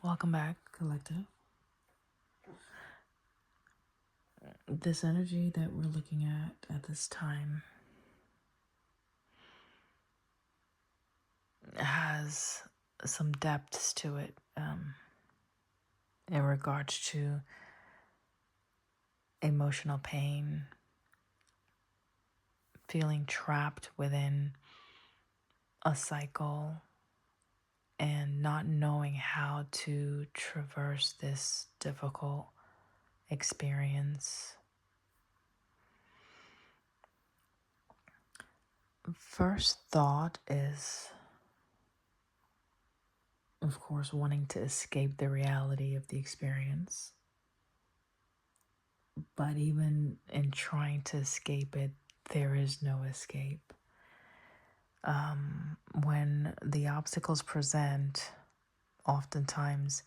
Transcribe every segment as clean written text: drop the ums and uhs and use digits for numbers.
Welcome back, collective. This energy that we're looking at this time has some depths to it in regards to emotional pain, feeling trapped within a cycle, and not knowing how to traverse this difficult experience. First thought is, of course, wanting to escape the reality of the experience. But even in trying to escape it, there is no escape. When the obstacles present, oftentimes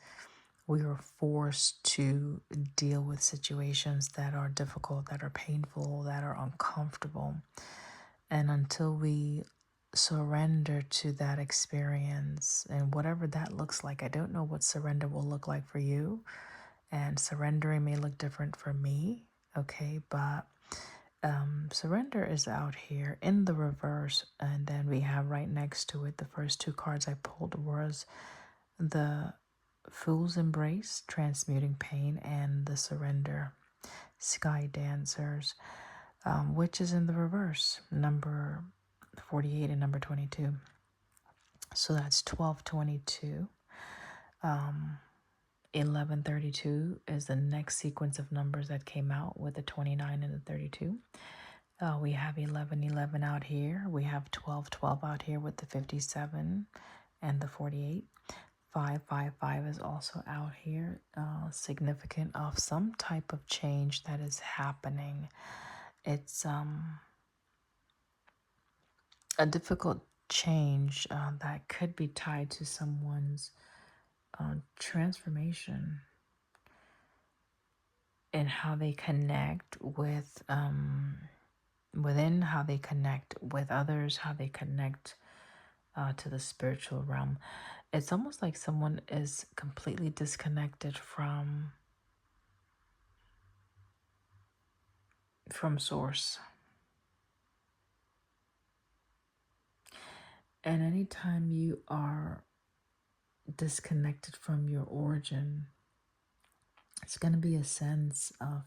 we are forced to deal with situations that are difficult, that are painful, that are uncomfortable. And until we surrender to that experience and whatever that looks like, I don't know what surrender will look like for you. And surrendering may look different for me. Okay, but surrender is out here in the reverse, and then we have right next to it the first two cards I pulled was the Fool's Embrace, transmuting pain, and the Surrender, Sky Dancers, which is in the reverse, number 48 and number 22. So that's 1222. 1132 is the next sequence of numbers that came out with the 29 and the 32. We have 1111 out here. We have 1212 out here with the 57 and the 48. 555 is also out here, significant of some type of change that is happening. It's a difficult change that could be tied to someone's transformation in how they connect with within, how they connect with others, how they connect to the spiritual realm. It's almost like someone is completely disconnected from source. And anytime you are disconnected from your origin, it's going to be a sense of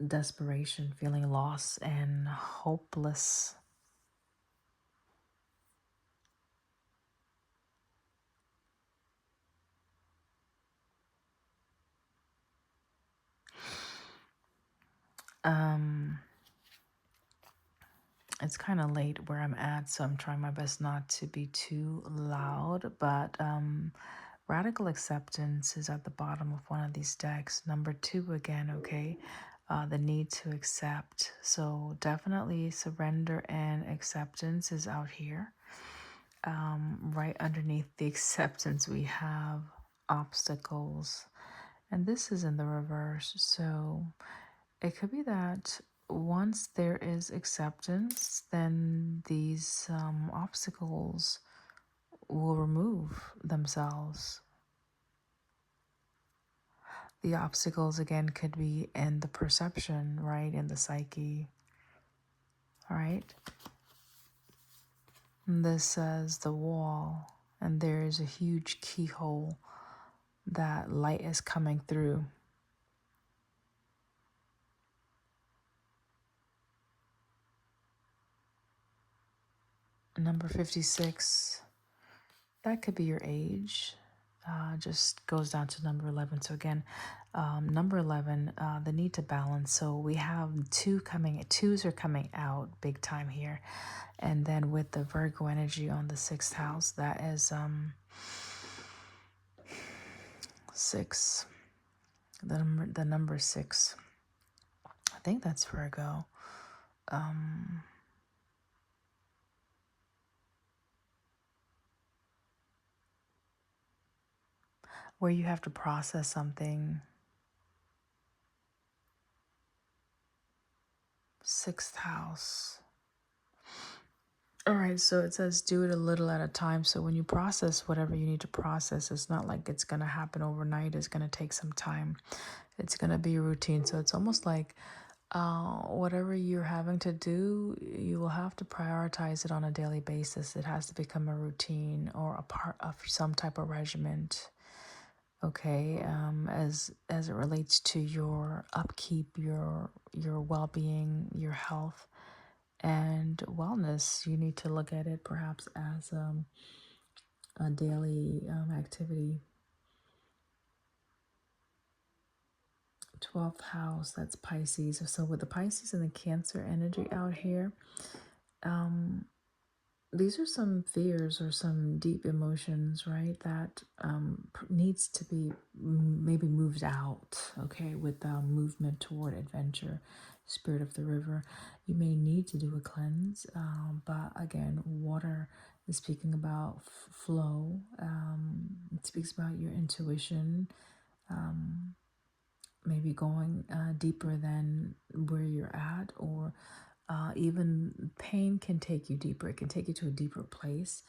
desperation, feeling lost and hopeless. It's kind of late where I'm at, so I'm trying my best not to be too loud, but radical acceptance is at the bottom of one of these decks. Number 2 again, okay? The need to accept. So definitely surrender and acceptance is out here. Right underneath the acceptance, we have obstacles. And this is in the reverse. So it could be that once there is acceptance, then these obstacles will remove themselves. The obstacles, again, could be in the perception, right? In the psyche. All right. And this says the wall, and there is a huge keyhole that light is coming through. Number 56, that could be your age. Just goes down to number 11. So again, number 11, the need to balance. So we have twos are coming out big time here. And then with the Virgo energy on the 6th house, that is 6, the number 6. I think that's Virgo. Where you have to process something. 6th house. All right, so it says do it a little at a time. So when you process whatever you need to process, it's not like it's going to happen overnight. It's going to take some time. It's going to be a routine. So it's almost like whatever you're having to do, you will have to prioritize it on a daily basis. It has to become a routine or a part of some type of regiment. Okay, as it relates to your upkeep, your well-being, your health and wellness, you need to look at it perhaps as a daily activity. 12th house, that's Pisces. So with the Pisces and the Cancer energy out here, these are some fears or some deep emotions, right? That needs to be maybe moved out, okay, with movement toward adventure, spirit of the river. You may need to do a cleanse, but again, water is speaking about flow. It speaks about your intuition, maybe going deeper than where you're at, or even pain can take you deeper. It can take you to a deeper place,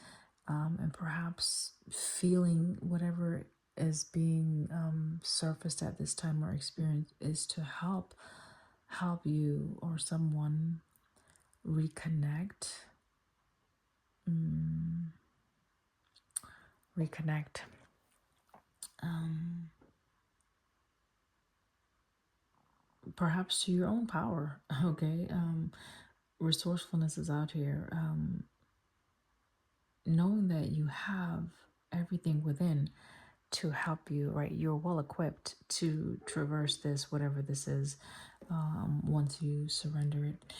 and perhaps feeling whatever is being surfaced at this time or experience is to help you or someone reconnect, reconnect. Perhaps to your own power. Okay, resourcefulness is out here. Knowing that you have everything within to help you, right? You're well equipped to traverse this, whatever this is, once you surrender it.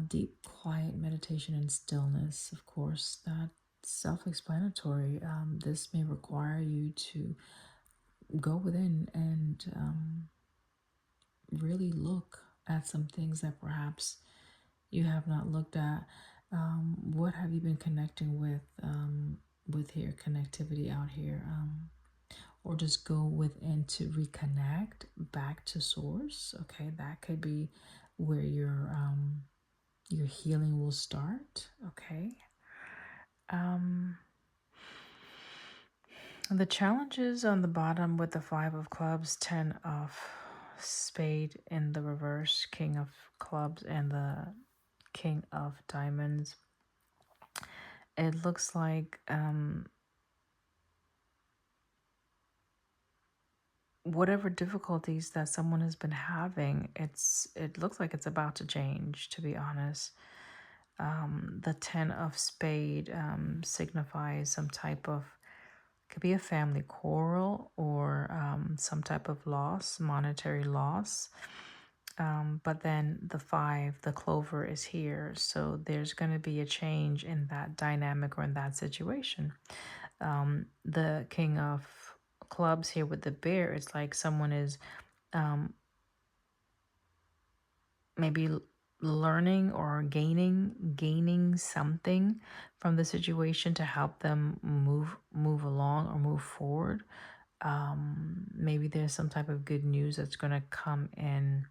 Deep, quiet meditation and stillness, of course, that's self explanatory. This may require you to go within and really look at some things that perhaps you have not looked at. What have you been connecting with here, connectivity out here? Or just go within to reconnect back to source. Okay, that could be where your healing will start. Okay. The challenges on the bottom with the 5 of clubs, 10 of spade in the reverse, king of clubs, and the king of diamonds. It looks like whatever difficulties that someone has been having, it looks like it's about to change, to be honest. The 10 of spade signifies some type of, could be a family quarrel or some type of loss, monetary loss. But then the 5, the clover, is here. So there's going to be a change in that dynamic or in that situation. The king of clubs here with the bear, it's like someone is maybe learning or gaining something from the situation to help them move along or move forward. Maybe there's some type of good news that's going to come in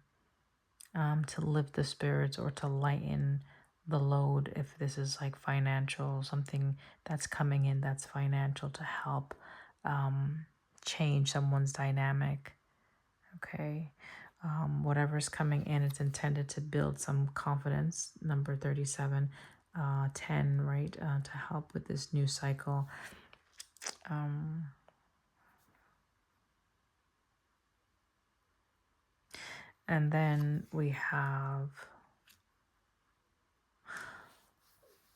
to lift the spirits or to lighten the load, if this is like financial, something that's coming in that's financial to help change someone's dynamic. Okay. Whatever's coming in, it's intended to build some confidence. Number 37, 10, right? To help with this new cycle. And then we have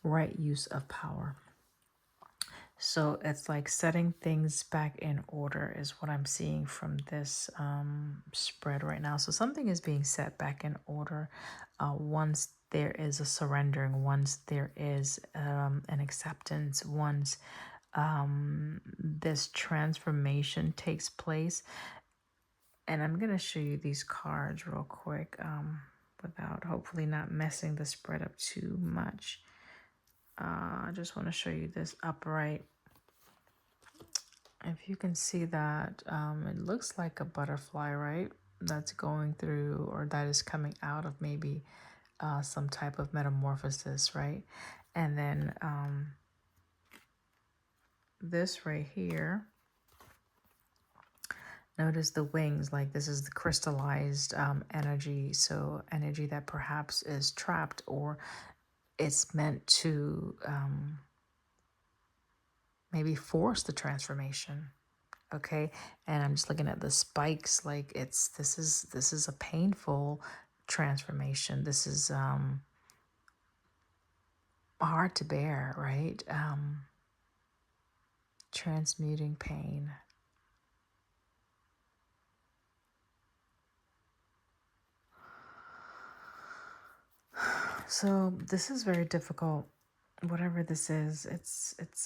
right use of power. So it's like setting things back in order is what I'm seeing from this spread right now. So something is being set back in order once there is a surrendering, once there is an acceptance, once this transformation takes place. And I'm going to show you these cards real quick without hopefully not messing the spread up too much. I just want to show you this upright. If you can see that, it looks like a butterfly, right? That's going through, or that is coming out of maybe some type of metamorphosis, right? And then this right here, notice the wings, like this is the crystallized energy. So energy that perhaps is trapped, or it's meant to maybe force the transformation. Okay. And I'm just looking at the spikes, like this is a painful transformation. This is hard to bear, right? Transmuting pain. So this is very difficult. Whatever this is, it's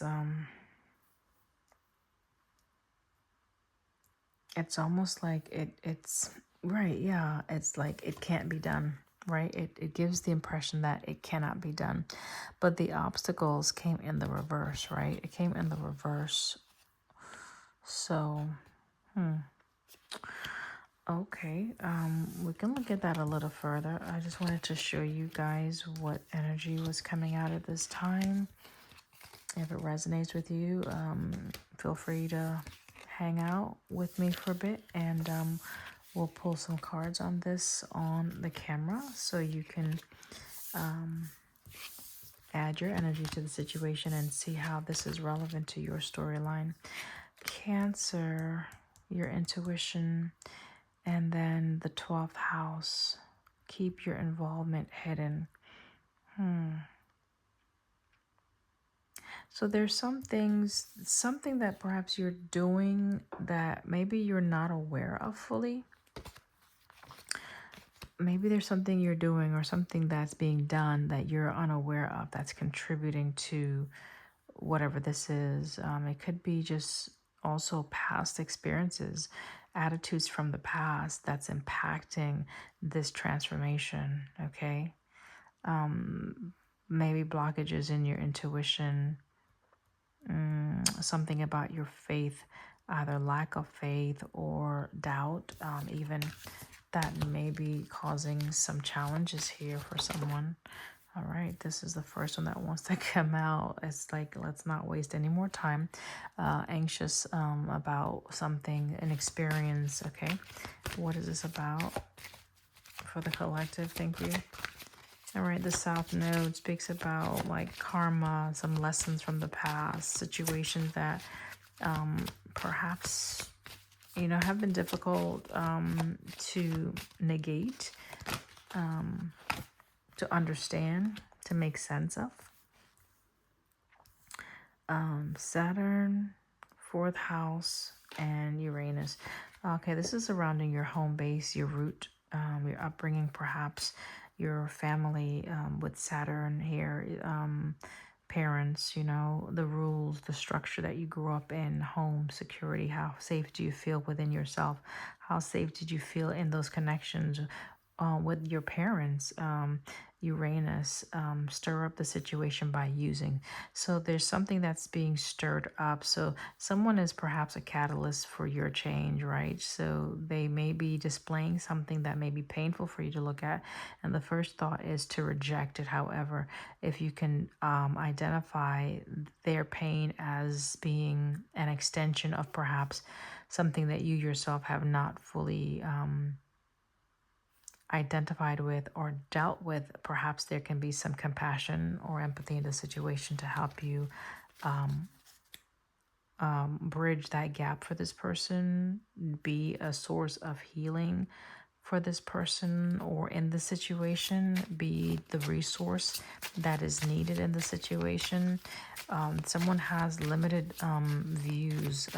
almost like it's right, yeah. It's like it can't be done, right? It gives the impression that it cannot be done. But the obstacles came in the reverse, right? It came in the reverse. So okay, we can look at that a little further. I just wanted to show you guys what energy was coming out at this time. If it resonates with you, feel free to hang out with me for a bit, and we'll pull some cards on this on the camera so you can add your energy to the situation and see how this is relevant to your storyline. Cancer, your intuition, and then the 12th house. Keep your involvement hidden. So there's some things, something that perhaps you're doing that maybe you're not aware of fully. Maybe there's something you're doing or something that's being done that you're unaware of that's contributing to whatever this is. It could be just also past experiences, attitudes from the past that's impacting this transformation, okay? Maybe blockages in your intuition, something about your faith, either lack of faith or doubt, even that may be causing some challenges here for someone. All right, this is the first one that wants to come out. It's like, let's not waste any more time. Anxious about something, an experience. Okay, what is this about for the collective? Thank you. All right, the South Node speaks about like karma, some lessons from the past, situations that perhaps, you know, have been difficult to negate, to understand, to make sense of. Saturn, 4th house, and Uranus. Okay, this is surrounding your home base, your root, your upbringing, perhaps your family with Saturn here, parents, you know, the rules, the structure that you grew up in, home, security. How safe do you feel within yourself? How safe did you feel in those connections with your parents? Uranus, stir up the situation by using. So there's something that's being stirred up. So someone is perhaps a catalyst for your change, right? So they may be displaying something that may be painful for you to look at. And the first thought is to reject it. However, if you can identify their pain as being an extension of perhaps something that you yourself have not fully identified with or dealt with, perhaps there can be some compassion or empathy in the situation to help you bridge that gap for this person, be a source of healing for this person or in the situation, be the resource that is needed in the situation. Someone has limited views,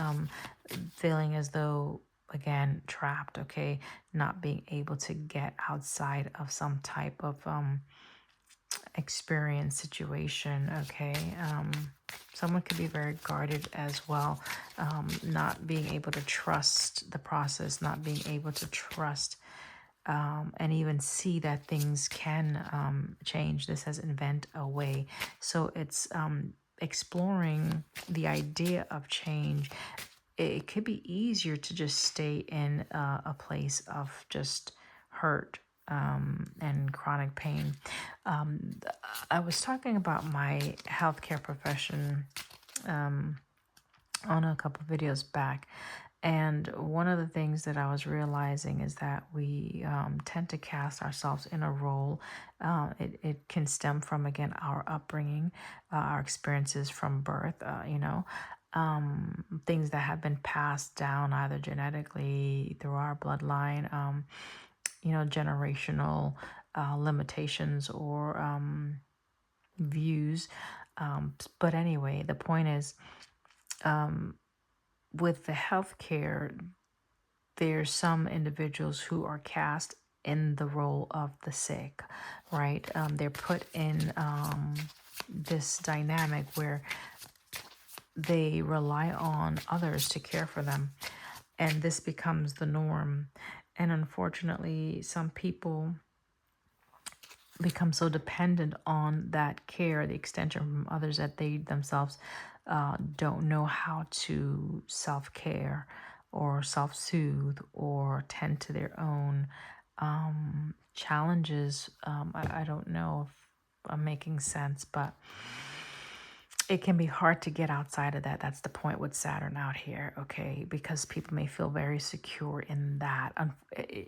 feeling as though, again, trapped, okay, not being able to get outside of some type of experience, situation, okay. Someone could be very guarded as well, not being able to trust the process, not being able to trust and even see that things can change. This has invent a way. So it's exploring the idea of change. It could be easier to just stay in a place of just hurt, and chronic pain. Um, I was talking about my healthcare profession on a couple videos back. And one of the things that I was realizing is that we tend to cast ourselves in a role. It can stem from, again, our upbringing, our experiences from birth, things that have been passed down either genetically through our bloodline, generational limitations or views. But anyway, the point is, with the healthcare, there's some individuals who are cast in the role of the sick, right? They're put in this dynamic where they rely on others to care for them, and this becomes the norm. And unfortunately, some people become so dependent on that care, the extension from others, that they themselves don't know how to self-care or self-soothe or tend to their own challenges. I don't know if I'm making sense, but it can be hard to get outside of that. That's the point with Saturn out here, okay? Because people may feel very secure in that.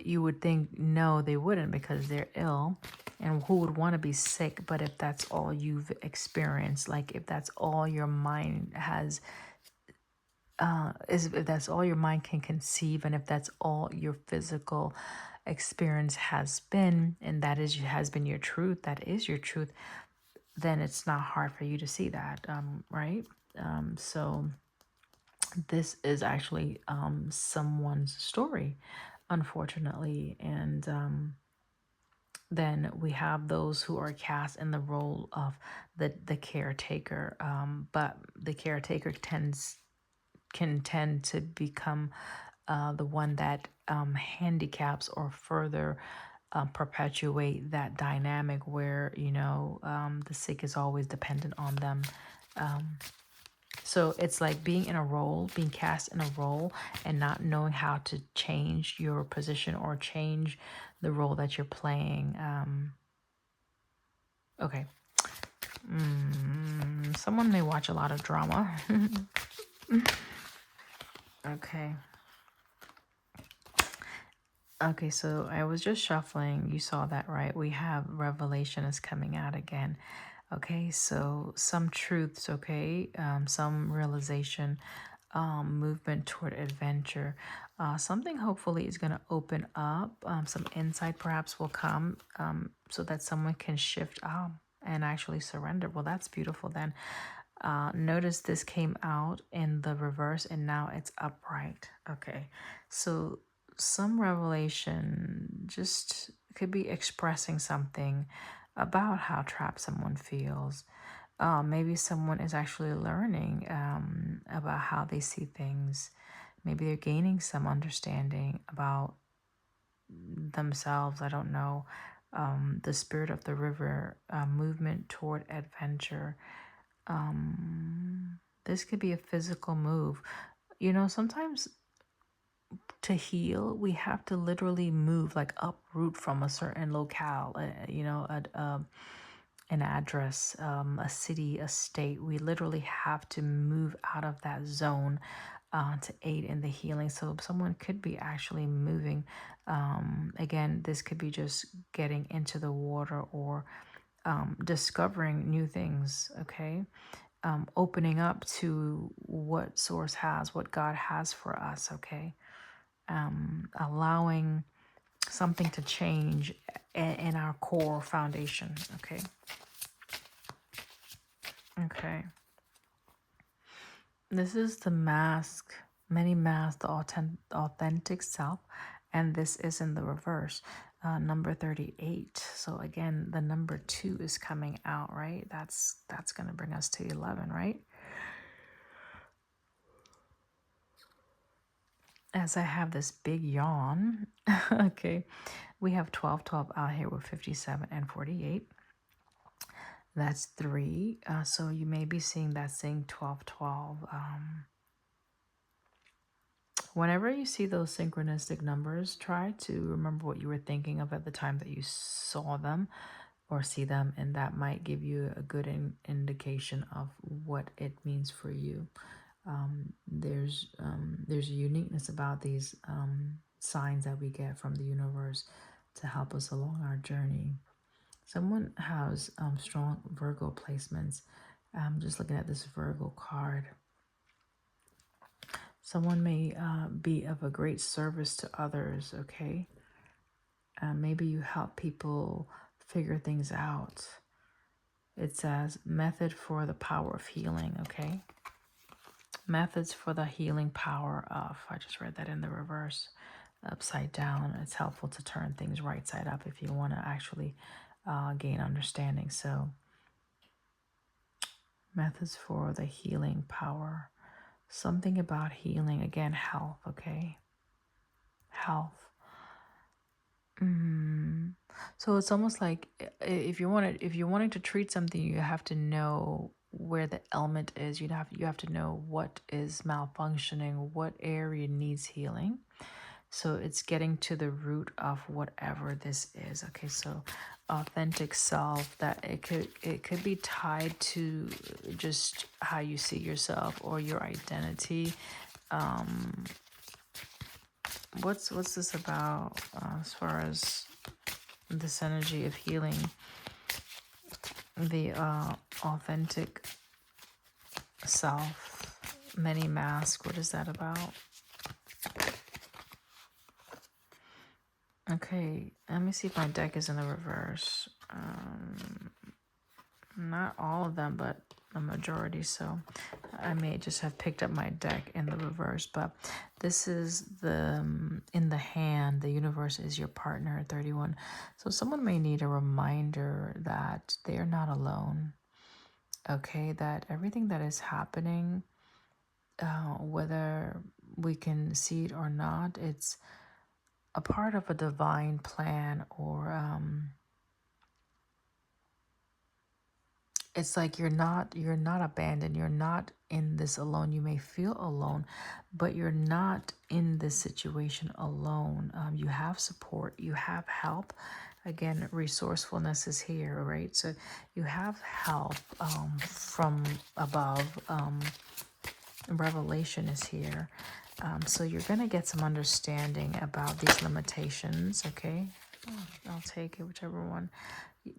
You would think, no, they wouldn't, because they're ill. And who would want to be sick? But if that's all you've experienced, like if that's all your mind has, if that's all your mind can conceive, and if that's all your physical experience has been, and that has been your truth, that is your truth, then it's not hard for you to see that, right? So this is actually someone's story, unfortunately. And then we have those who are cast in the role of the caretaker, but the caretaker can tend to become the one that handicaps or further perpetuate that dynamic where, the sick is always dependent on them. So it's like being in a role, being cast in a role, and not knowing how to change your position or change the role that you're playing. Okay. Someone may watch a lot of drama. Okay. Okay, so I was just shuffling. You saw that, right? We have Revelation is coming out again. Okay, so some truths, okay, some realization, movement toward adventure. Something hopefully is going to open up. Some insight perhaps will come so that someone can shift and actually surrender. Well, that's beautiful then. Notice this came out in the reverse and now it's upright. Okay, so some revelation just could be expressing something about how trapped someone feels. Maybe someone is actually learning about how they see things. Maybe they're gaining some understanding about themselves. I don't know. The spirit of the river, movement toward adventure. This could be a physical move. Sometimes to heal, we have to literally move, like uproot from a certain locale, an address, a city, a state. We literally have to move out of that zone to aid in the healing. So someone could be actually moving. Again, this could be just getting into the water or discovering new things, okay? Opening up to what Source has, what God has for us, okay? Allowing something to change in our core foundation, okay? Okay. This is the mask, many masks, the authentic self, and this is in the reverse, number 38. So again, the number 2 is coming out, right? That's going to bring us to 11, right? As I have this big yawn, okay, we have 1212 out here with 57 and 48. That's 3. So you may be seeing that saying 1212. Whenever you see those synchronistic numbers, try to remember what you were thinking of at the time that you saw them or see them, and that might give you a good indication of what it means for you. There's a uniqueness about these signs that we get from the universe to help us along our journey. Someone has strong Virgo placements. I'm just looking at this Virgo card. Someone may be of a great service to others, okay? Maybe you help people figure things out. It says method for the power of healing, okay? Methods for the healing power of. I just read that in the reverse, upside down. It's helpful to turn things right side up if you want to actually gain understanding. So, methods for the healing power. Something about healing. Again, health, okay? Health. So it's almost like if you're wanting to treat something, you have to know where the element is. You have to know what is malfunctioning, what area needs healing. So it's getting to the root of whatever this is. Okay, so authentic self, that it could be tied to just how you see yourself or your identity. What's this about as far as this energy of healing? The authentic self, many masks. What is that about? Okay, let me see if my deck is in the reverse. Not all of them, but a majority. So I may just have picked up my deck in the reverse. But this is the in the hand. The universe is your partner at 31. So someone may need a reminder that they are not alone. Okay, that everything that is happening, whether we can see it or not, it's a part of a divine plan, or it's like you're not abandoned. You're not in this alone. You may feel alone, but you're not in this situation alone. You have support. You have help. Again, resourcefulness is here, right? So you have help from above. Revelation is here. So you're going to get some understanding about these limitations, okay? I'll take it, whichever one.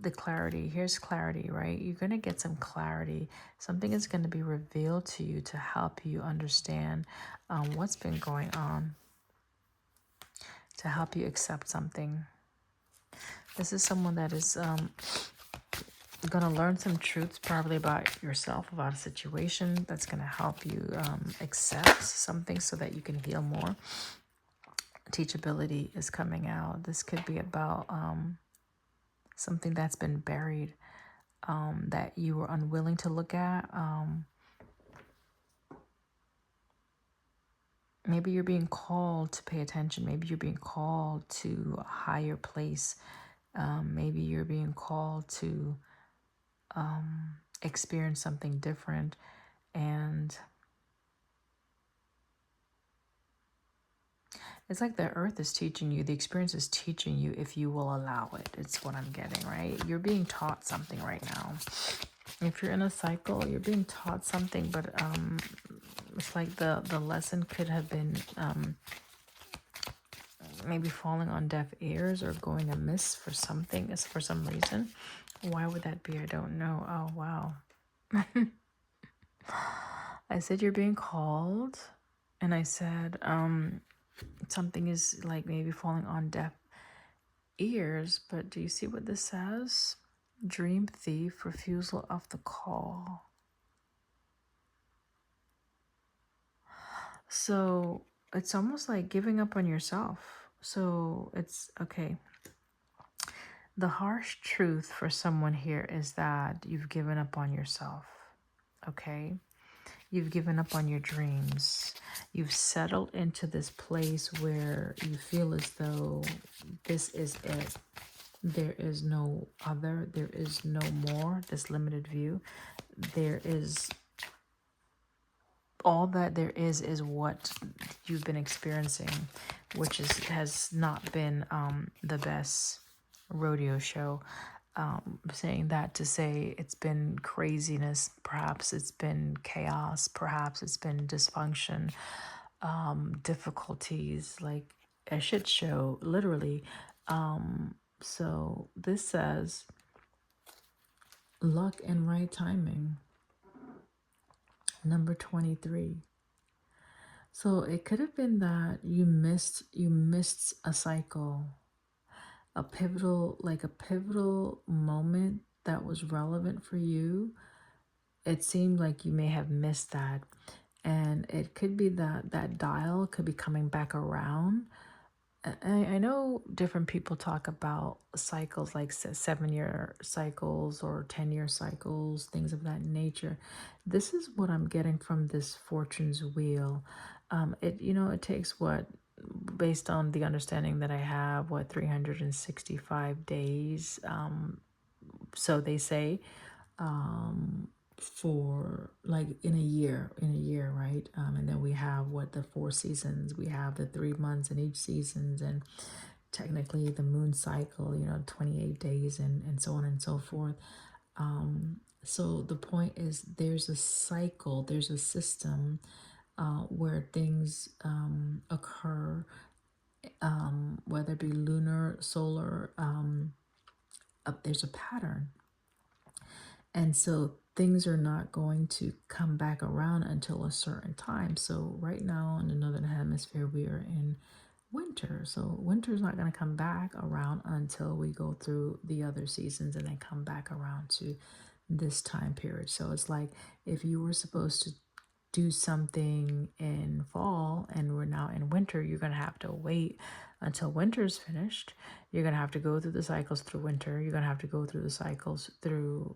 The clarity, here's clarity, right? You're going to get some clarity. Something is going to be revealed to you to help you understand what's been going on, to help you accept something. This is someone that is going to learn some truths probably about yourself, about a situation that's going to help you accept something so that you can heal more. Teachability is coming out. This could be about something that's been buried, that you were unwilling to look at. Maybe you're being called to pay attention. Maybe you're being called to a higher place. Maybe you're being called to experience something different. And it's like the earth is teaching you, the experience is teaching you if you will allow it. It's what I'm getting, right? You're being taught something right now. If you're in a cycle, you're being taught something, but it's like the lesson could have been maybe falling on deaf ears or going amiss for something, for some reason. Why would that be? I don't know. Oh, wow. I said you're being called, and I said something is like maybe falling on deaf ears, but do you see what this says? Dream thief, refusal of the call. So it's almost like giving up on yourself. So it's okay. The harsh truth for someone here is that you've given up on yourself. Okay? You've given up on your dreams. You've settled into this place where you feel as though this is it. There is no other. There is no more. This limited view. There is all that there is what you've been experiencing, which has not been the best rodeo show. Saying that to say it's been craziness, perhaps it's been chaos, perhaps it's been dysfunction, difficulties, like a shit show, literally. So this says luck and right timing, number 23. So it could have been that you missed a cycle, a pivotal moment that was relevant for you. It seemed like you may have missed that. And it could be that that dial could be coming back around. I know different people talk about cycles like 7-year cycles or 10-year cycles, things of that nature. This is what I'm getting from this fortune's wheel. It takes what, based on the understanding that I have, 365 days. So they say, for like in a year, right? And then we have the 4 seasons, we have the 3 months in each seasons, and technically the moon cycle, 28 days, and so on and so forth. So the point is, there's a cycle, there's a system where things occur, whether it be lunar, solar, there's a pattern. And so things are not going to come back around until a certain time. So right now in the Northern Hemisphere, we are in winter. So winter is not going to come back around until we go through the other seasons and then come back around to this time period. So it's like if you were supposed to do something in fall and we're now in winter, you're going to have to wait until winter's finished. You're going to have to go through the cycles through winter. You're going to have to go through the cycles through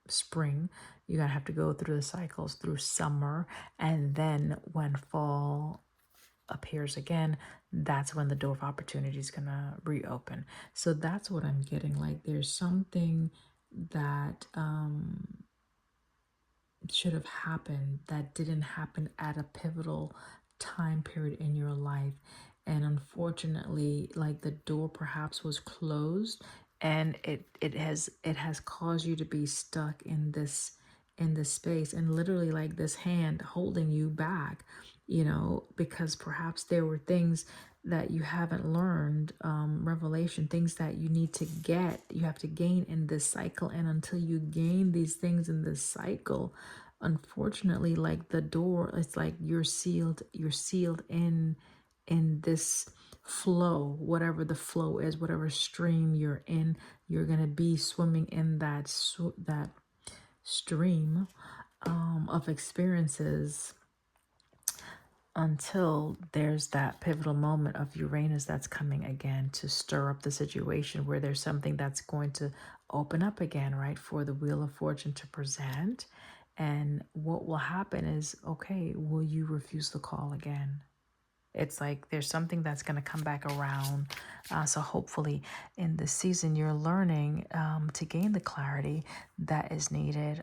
spring. You're going to have to go through the cycles through summer. And then when fall appears again, that's when the door of opportunity is going to reopen. So that's what I'm getting. Like there's something that should have happened that didn't happen at a pivotal time period in your life, and unfortunately, like the door perhaps was closed, and it has caused you to be stuck in this space, and literally like this hand holding you back, because perhaps there were things that you haven't learned, revelation, things that you have to gain in this cycle. And until you gain these things in this cycle, unfortunately, like the door, it's like you're sealed in this flow, whatever the flow is, whatever stream you're in, you're going to be swimming in that stream of experiences until there's that pivotal moment of Uranus that's coming again to stir up the situation, where there's something that's going to open up again, right, for the Wheel of Fortune to present. And what will happen is, okay, will you refuse the call again? It's like there's something that's going to come back around. So hopefully in this season, you're learning to gain the clarity that is needed.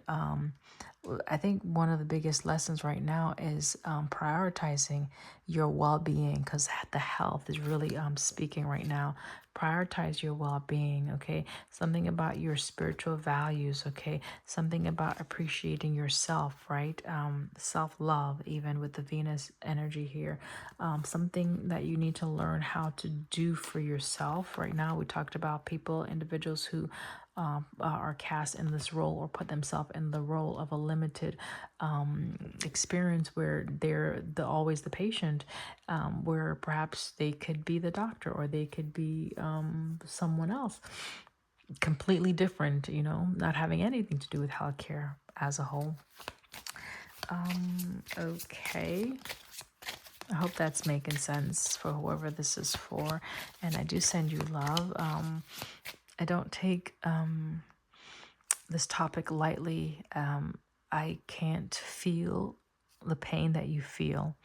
I think one of the biggest lessons right now is prioritizing your well-being, because the health is really speaking right now. Prioritize your well-being, okay? Something about your spiritual values, okay? Something about appreciating yourself, right? Self-love, even with the Venus energy here. Something that you need to learn how to do for yourself. Right now, we talked about individuals who are cast in this role or put themselves in the role of a limited experience, where they're always the patient, where perhaps they could be the doctor, or they could be someone else completely different, not having anything to do with healthcare as a whole. Okay. I hope that's making sense for whoever this is for. And I do send you love. I don't take this topic lightly. I can't feel the pain that you feel.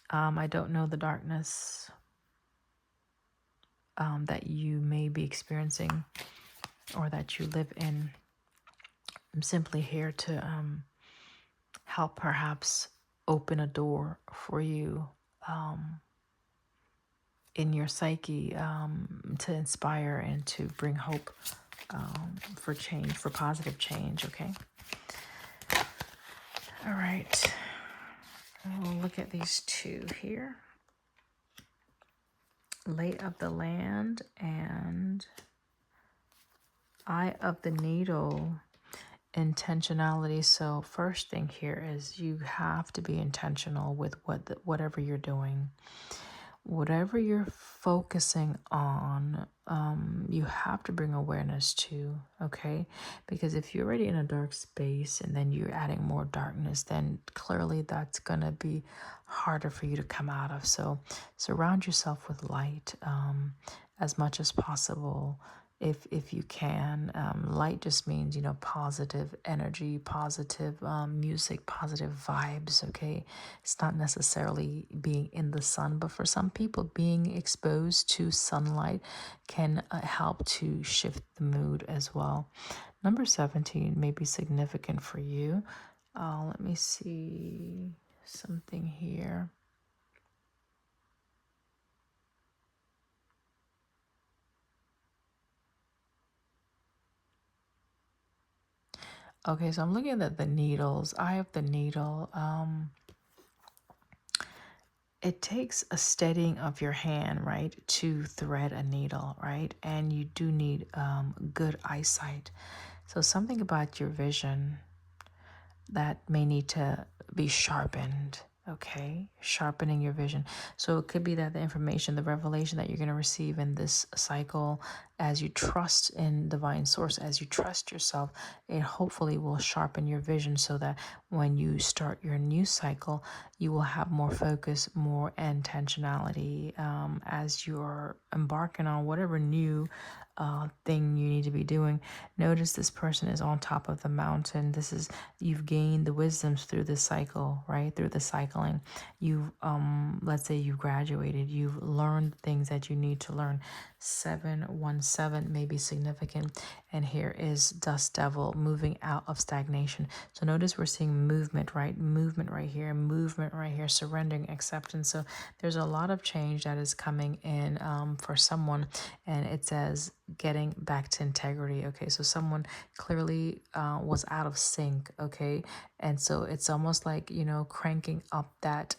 I don't know the darkness that you may be experiencing or that you live in. I'm simply here to help perhaps open a door for you um, in your psyche to inspire and to bring hope for change, for positive change, okay? All right. We'll look at these two here. Lay of the Land and Eye of the Needle. Intentionality. So first thing here is you have to be intentional with whatever you're doing. Whatever you're focusing on, you have to bring awareness to, okay? Because if you're already in a dark space and then you're adding more darkness, then clearly that's going to be harder for you to come out of. So surround yourself with light as much as possible. If you can, light just means, positive energy, positive music, positive vibes, okay? It's not necessarily being in the sun, but for some people, being exposed to sunlight can help to shift the mood as well. Number 17 may be significant for you. Let me see something here. Okay, so I'm looking at the needles. Eye of the Needle. It takes a steadying of your hand, right, to thread a needle, right? And you do need good eyesight. So something about your vision that may need to be sharpened, okay? Sharpening your vision. So it could be that the information, the revelation that you're going to receive in this cycle, as you trust in divine source, as you trust yourself, it hopefully will sharpen your vision so that when you start your new cycle, you will have more focus, more intentionality as you're embarking on whatever new thing you need to be doing. Notice this person is on top of the mountain. This is, you've gained the wisdoms through this cycle, right? Through the cycling. You've, let's say you've graduated, you've learned things that you need to learn. 717 may be significant. And here is Dust Devil moving out of stagnation. So notice we're seeing movement, right? Movement right here, surrendering, acceptance. So there's a lot of change that is coming in for someone. And it says getting back to integrity. Okay, so someone clearly was out of sync. Okay, and so it's almost like, cranking up that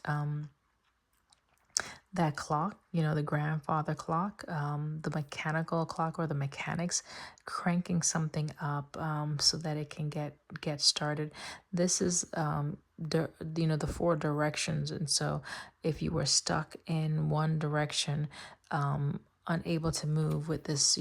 clock, the grandfather clock, the mechanical clock, or the mechanics, cranking something up so that it can get started. This is the four directions. And so if you were stuck in one direction, unable to move with this,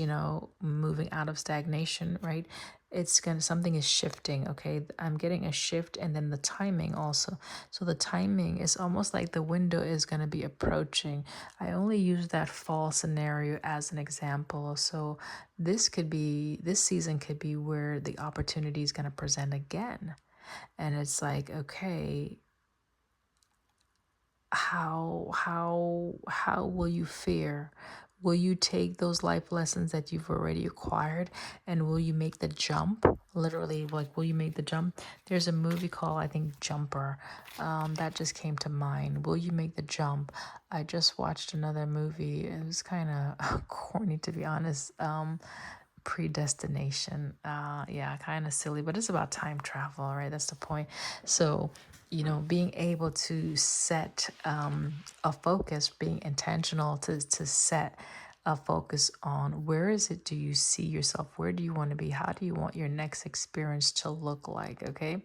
moving out of stagnation, right? It's gonna, something is shifting. Okay, I'm getting a shift, and then the timing also. So the timing is almost like the window is going to be approaching. I only use that fall scenario as an example. So this season could be where the opportunity is going to present again. And it's like, okay, how will you fare? Will you take those life lessons that you've already acquired, and will you make the jump? Literally, like, will you make the jump? There's a movie called, I think, Jumper, that just came to mind. Will you make the jump? I just watched another movie. It was kind of corny, to be honest. Predestination. Yeah, kind of silly, but it's about time travel, right? That's the point. So, being able to set a focus, being intentional to set a focus on where is it, do you see yourself? Where do you want to be? How do you want your next experience to look like? Okay.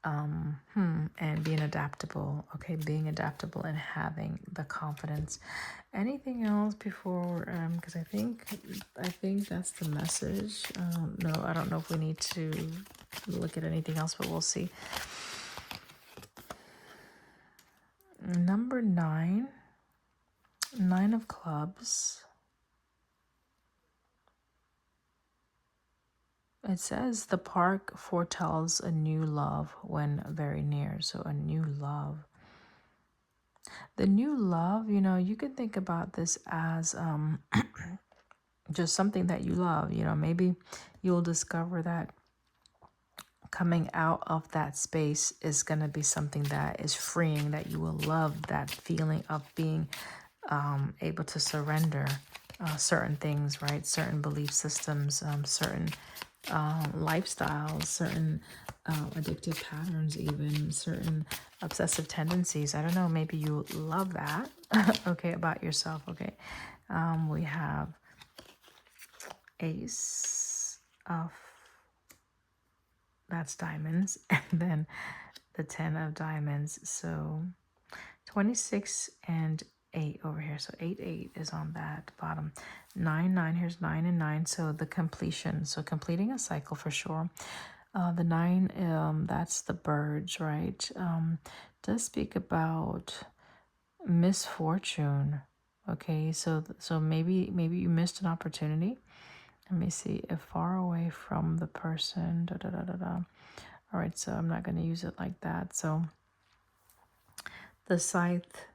And being adaptable. Okay, being adaptable and having the confidence. Anything else before? Because I think that's the message. No, I don't know if we need to look at anything else, but we'll see. Number 9, 9 of clubs. It says the park foretells a new love when very near. So a new love. The new love, you can think about this as just something that you love. Maybe you'll discover that coming out of that space is going to be something that is freeing, that you will love that feeling of being able to surrender certain things, right? Certain belief systems, certain lifestyles, certain addictive patterns, even certain obsessive tendencies. I don't know, maybe you love that, okay, about yourself, okay? We have Ace of, that's diamonds, and then the 10 of diamonds. So 26 and 8 over here. So 8, 8 is on that bottom. 9, 9, here's 9 and 9. So the completion. So completing a cycle for sure. The 9, that's the birds, right? Does speak about misfortune. Okay, so maybe you missed an opportunity. Let me see. If far away from the person, da da da da da. All right, so I'm not going to use it like that. So the scythe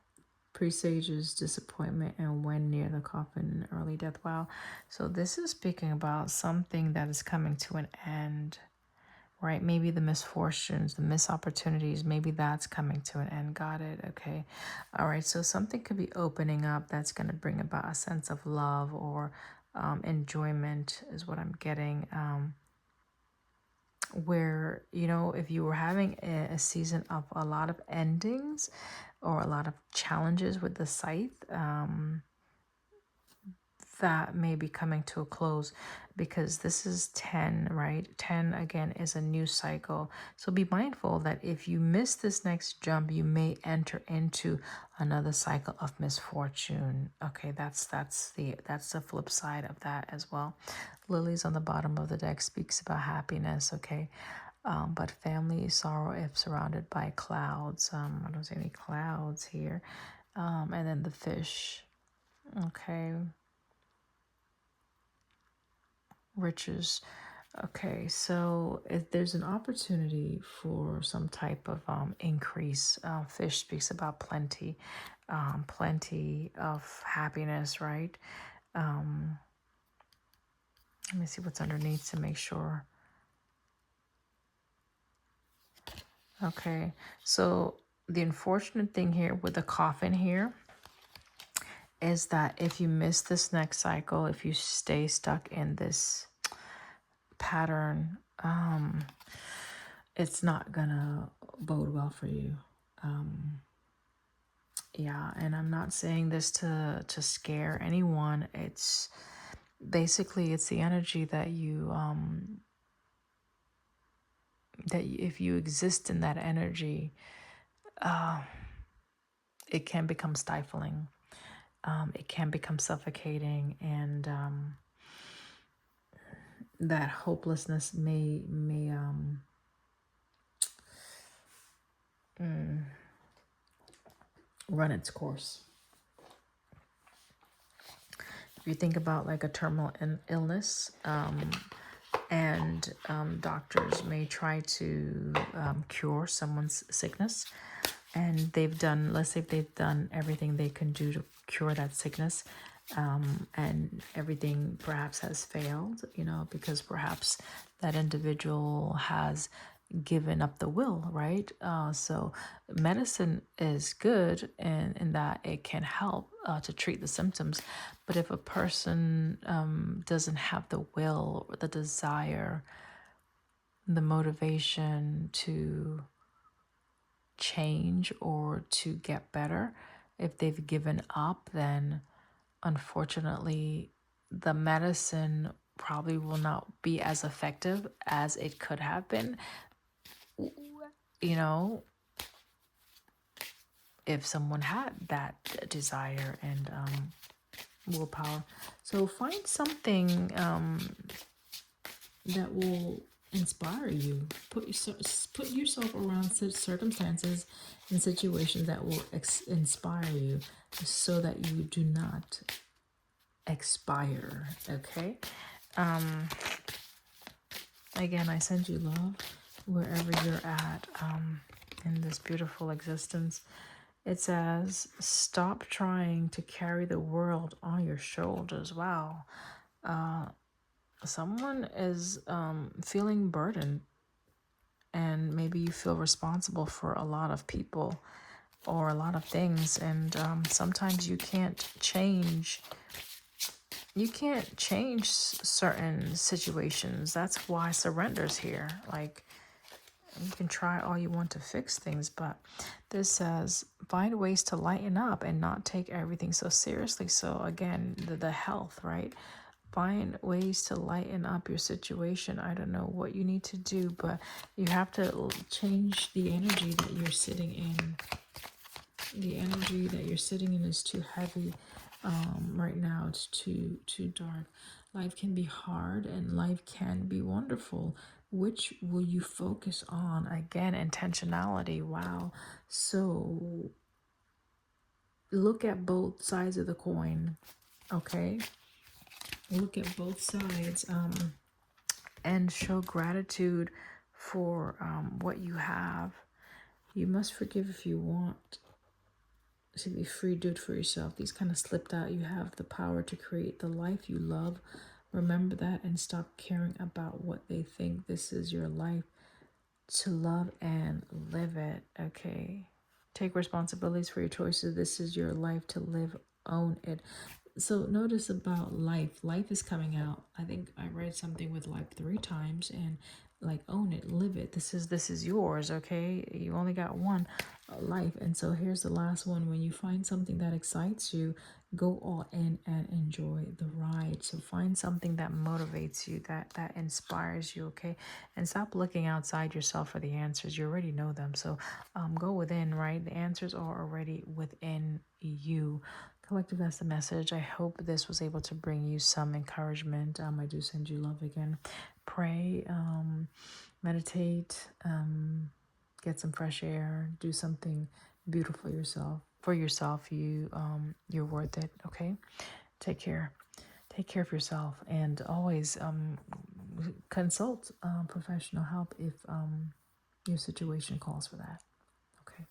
presages disappointment and when near the coffin and early death. Wow. So this is speaking about something that is coming to an end, right? Maybe the misfortunes, the missed opportunities, maybe that's coming to an end. Got it. Okay. All right. So something could be opening up that's going to bring about a sense of love or enjoyment is what I'm getting. Where, you know, if you were having a season of a lot of endings or a lot of challenges with the scythe, that may be coming to a close, because this is 10, right? 10 again is a new cycle. So be mindful that if you miss this next jump, you may enter into another cycle of misfortune. Okay, that's the flip side of that as well. Lilies on the bottom of the deck speaks about happiness, okay? But family sorrow if surrounded by clouds. I don't see any clouds here. And then the fish, okay? Riches. Okay, so if there's an opportunity for some type of increase, fish speaks about plenty, plenty of happiness, right? Let me see what's underneath to make sure. Okay, so the unfortunate thing here with the coffin here is that if you miss this next cycle, if you stay stuck in this pattern, it's not gonna bode well for you. Yeah, and I'm not saying this to scare anyone. It's basically it's the energy that if you exist in that energy, it can become stifling. It can become suffocating, and that hopelessness may run its course. If you think about like a terminal illness, and doctors may try to cure someone's sickness, and they've done, let's say they've done everything they can do to cure that sickness, and everything perhaps has failed, you know, because perhaps that individual has given up the will, right? So medicine is good in that it can help to treat the symptoms. But if a person doesn't have the will or the desire, the motivation to change or to get better, if they've given up, then unfortunately the medicine probably will not be as effective as it could have been, you know, if someone had that desire and willpower. So find something that will inspire you. Put yourself around such circumstances and situations that will inspire you, so that you do not expire. Okay. Again, I send you love wherever you're at in this beautiful existence. It says, stop trying to carry the world on your shoulders. Wow. Someone is feeling burdened and maybe you feel responsible for a lot of people or a lot of things, and sometimes you can't change certain situations. That's why surrender's here. Like, you can try all you want to fix things, but this says find ways to lighten up and not take everything so seriously. So again, the health, right? Find ways to lighten up your situation. I don't know what you need to do, but you have to change the energy that you're sitting in. The energy that you're sitting in is too heavy right now. It's too dark. Life can be hard and life can be wonderful. Which will you focus on? Again, intentionality. Wow. So look at both sides of the coin. Okay, look at both sides, and show gratitude for what you have. You must forgive if you want to be free. Do it for yourself. These kind of slipped out. You have the power to create the life you love. Remember that and stop caring about what they think. This is your life to love and live it. Okay, take responsibilities for your choices. This is your life to live. Own it. So notice about life is coming out. I think I read something with life 3 times, and like, own it, live it. This is yours. Okay, you only got one life. And so here's the last one. When you find something that excites you, go all in and enjoy the ride. So find something that motivates you, that inspires you. Okay, and stop looking outside yourself for the answers. You already know them. So go within, right? The answers are already within you. Collective, that's the message. I hope this was able to bring you some encouragement. I do send you love again. Pray, meditate, get some fresh air, do something beautiful yourself for yourself. You're worth it. Okay, take care. Take care of yourself, and always consult professional help if your situation calls for that. Okay.